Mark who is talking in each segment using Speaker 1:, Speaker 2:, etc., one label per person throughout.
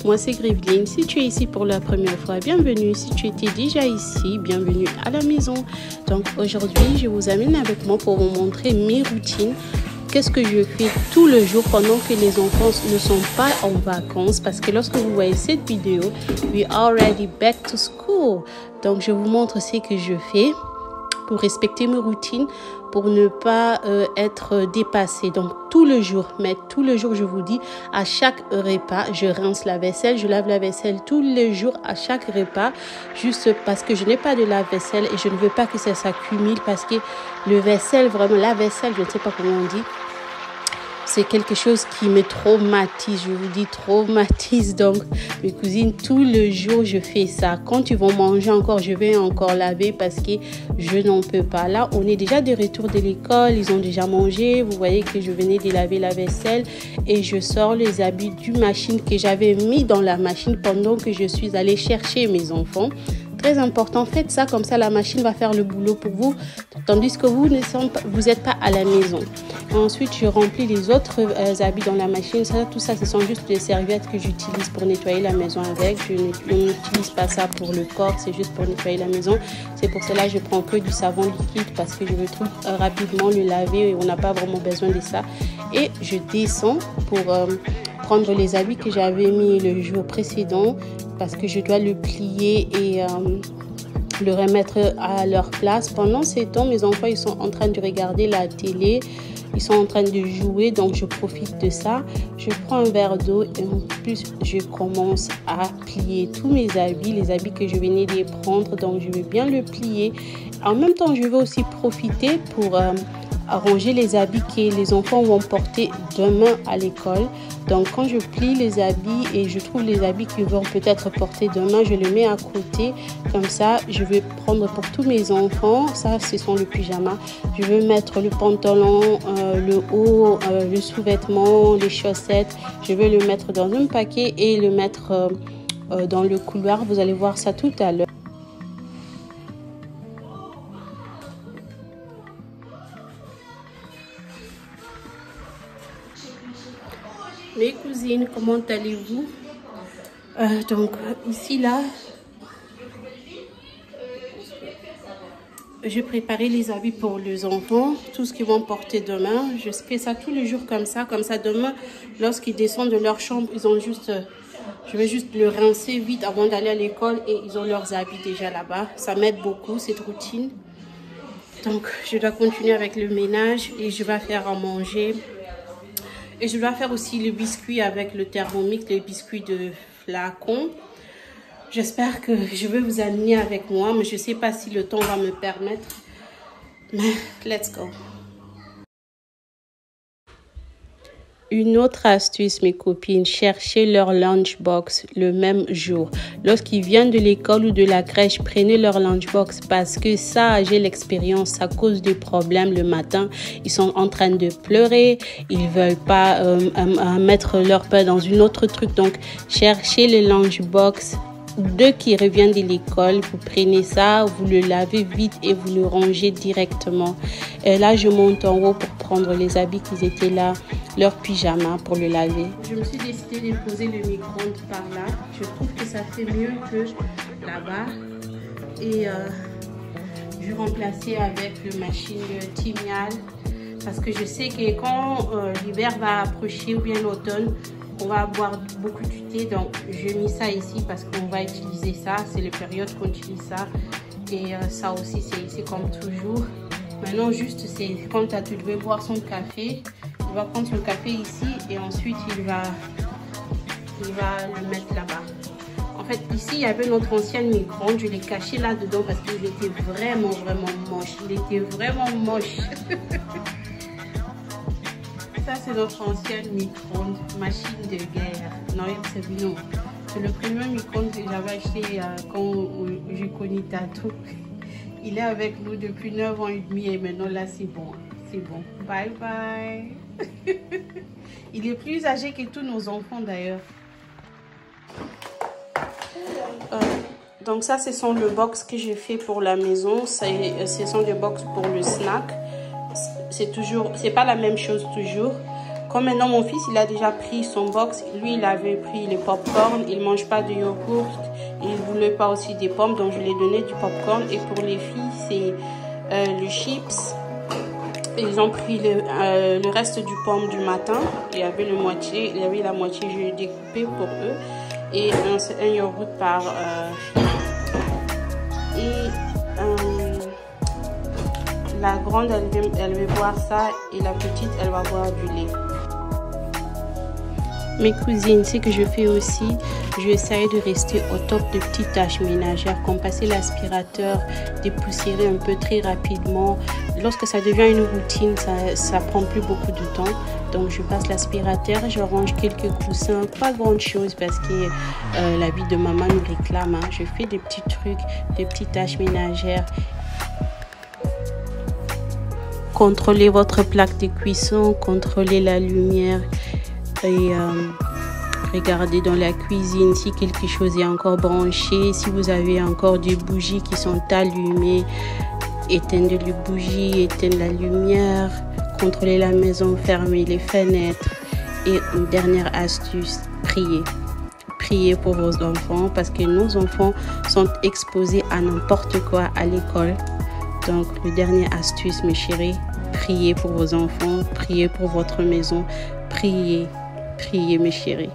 Speaker 1: moi c'est Graveline. Si tu es ici pour la première fois, bienvenue. Si tu étais déjà ici, bienvenue à la maison. Donc aujourd'hui, je vous amène avec moi pour vous montrer mes routines. Qu'est-ce que je fais tout le jour pendant que les enfants ne sont pas en vacances? Parce que lorsque vous voyez cette vidéo, we are already back to school. Donc je vous montre ce que je fais pour respecter mes routines, pour ne pas être dépassée. Donc tout le jour, mais tout le jour, je vous dis, à chaque repas, je rince la vaisselle, je lave la vaisselle tous les jours à chaque repas, juste parce que je n'ai pas de lave-vaisselle et je ne veux pas que ça s'accumule parce que le vaisselle, vraiment la vaisselle, je ne sais pas comment on dit, c'est quelque chose qui me traumatise, je vous dis traumatise. Donc mes cousines, tout le jour je fais ça. Quand ils vont manger encore, je vais encore laver parce que je n'en peux pas. Là on est déjà de retour de l'école, ils ont déjà mangé. Vous voyez que je venais de laver la vaisselle et je sors les habits du machine que j'avais mis dans la machine pendant que je suis allée chercher mes enfants. Très important, faites ça, comme ça la machine va faire le boulot pour vous, tandis que vous n'êtes pas à la maison. Ensuite, je remplis les autres habits dans la machine. Tout ça, ce sont juste des serviettes que j'utilise pour nettoyer la maison avec. Je n'utilise pas ça pour le corps, c'est juste pour nettoyer la maison. C'est pour cela que je prends que du savon liquide parce que je veux tout rapidement le laver et on n'a pas vraiment besoin de ça. Et je descends pour prendre les habits que j'avais mis le jour précédent parce que je dois le plier et le remettre à leur place. Pendant ces temps, mes enfants ils sont en train de regarder la télé, ils sont en train de jouer, donc je profite de ça. Je prends un verre d'eau et en plus je commence à plier tous mes habits, les habits que je venais de prendre, donc je vais bien le plier. En même temps, je vais aussi profiter pour arranger les habits que les enfants vont porter demain à l'école. Donc quand je plie les habits et je trouve les habits qu'ils vont peut-être porter demain, je les mets à côté. Comme ça, je vais prendre pour tous mes enfants. Ça, ce sont le pyjama. Je vais mettre le pantalon, le haut, le sous-vêtement, les chaussettes. Je vais le mettre dans un paquet et le mettre dans le couloir. Vous allez voir ça tout à l'heure. Mes cousines, comment allez-vous? Donc ici là, j'ai préparé les habits pour les enfants, tout ce qu'ils vont porter demain. Je fais ça tous les jours comme ça demain, lorsqu'ils descendent de leur chambre, ils ont juste, je vais juste le rincer vite avant d'aller à l'école et ils ont leurs habits déjà là-bas. Ça m'aide beaucoup cette routine. Donc je dois continuer avec le ménage et je vais faire à manger. Et je dois faire aussi le biscuit avec le Thermomix, les biscuits de flacon. J'espère que je vais vous amener avec moi, mais je ne sais pas si le temps va me permettre. Mais let's go. Une autre astuce, mes copines, cherchez leur lunchbox le même jour. Lorsqu'ils viennent de l'école ou de la crèche, prenez leur lunchbox parce que ça, j'ai l'expérience, ça cause des problèmes le matin. Ils sont en train de pleurer, ils ne veulent pas mettre leur pain dans une autre truc. Donc, cherchez le lunchbox. Dès qu'ils reviennent de l'école, vous prenez ça, vous le lavez vite et vous le rangez directement. Et là, je monte en haut pour prendre les habits qui étaient là, leur pyjama pour le laver. Je me suis décidé de poser le micro-ondes par là. Je trouve que ça fait mieux que là-bas. Et je vais remplacer avec le machine Timial parce que je sais que quand l'hiver va approcher ou bien l'automne, on va avoir beaucoup de thé, donc j'ai mis ça ici parce qu'on va utiliser ça. C'est les périodes qu'on utilise ça. Et ça aussi, c'est ici comme toujours. Maintenant, juste, c'est quand tu devais boire son café. Il va prendre son café ici et ensuite, il va le mettre là-bas. En fait, ici, il y avait notre ancienne micro-ondes. Je l'ai caché là-dedans parce qu'il était vraiment, vraiment moche. Il était vraiment moche. Ça, c'est notre ancienne micro-ondes, machine de guerre. Non, c'est le premier micro-ondes que j'avais acheté quand je connais Tatou. Il est avec nous depuis 9 ans et demi et maintenant là, c'est bon. C'est bon. Bye bye. Il est plus âgé que tous nos enfants d'ailleurs. Donc ça, ce sont le box que j'ai fait pour la maison. Ce sont des box pour le snack. C'est pas la même chose toujours. Comme maintenant mon fils, il a déjà pris son box. Lui, il avait pris les pop-corn. Il mange pas de yogourt. Il voulait pas aussi des pommes, donc je lui ai donné du pop-corn. Et pour les filles, c'est le chips. Ils ont pris le reste du pomme du matin. Il y avait la moitié, je l'ai découpé pour eux. Et un yogourt par fille. Et la grande, elle veut boire ça. Et la petite, elle va boire du lait. Mes cousines, ce que je fais aussi, j'essaie de rester au top de petites tâches ménagères, comme passer l'aspirateur, dépoussiérer un peu très rapidement. Lorsque ça devient une routine, ça prend plus beaucoup de temps. Donc je passe l'aspirateur, je range quelques coussins, pas grand chose parce que la vie de maman nous réclame. Hein. Je fais des petits trucs, des petites tâches ménagères. Contrôlez votre plaque de cuisson, contrôlez la lumière. Et regardez dans la cuisine si quelque chose est encore branché, si vous avez encore des bougies qui sont allumées, éteindre les bougies, éteindre la lumière, contrôlez la maison, fermez les fenêtres. Et une dernière astuce, priez. Priez pour vos enfants parce que nos enfants sont exposés à n'importe quoi à l'école. Donc, la dernière astuce, mes chéris, priez pour vos enfants, priez pour votre maison, priez. Priez mes chéris.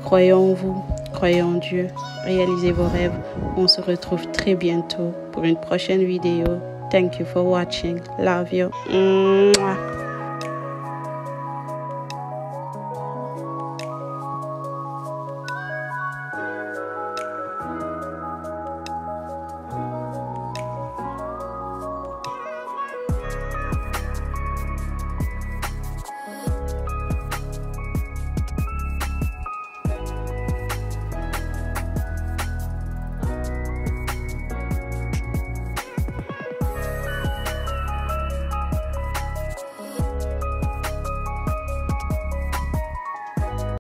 Speaker 1: Croyez en vous, croyez en Dieu, réalisez vos rêves. On se retrouve très bientôt pour une prochaine vidéo. Thank you for watching. Love you. Mwah.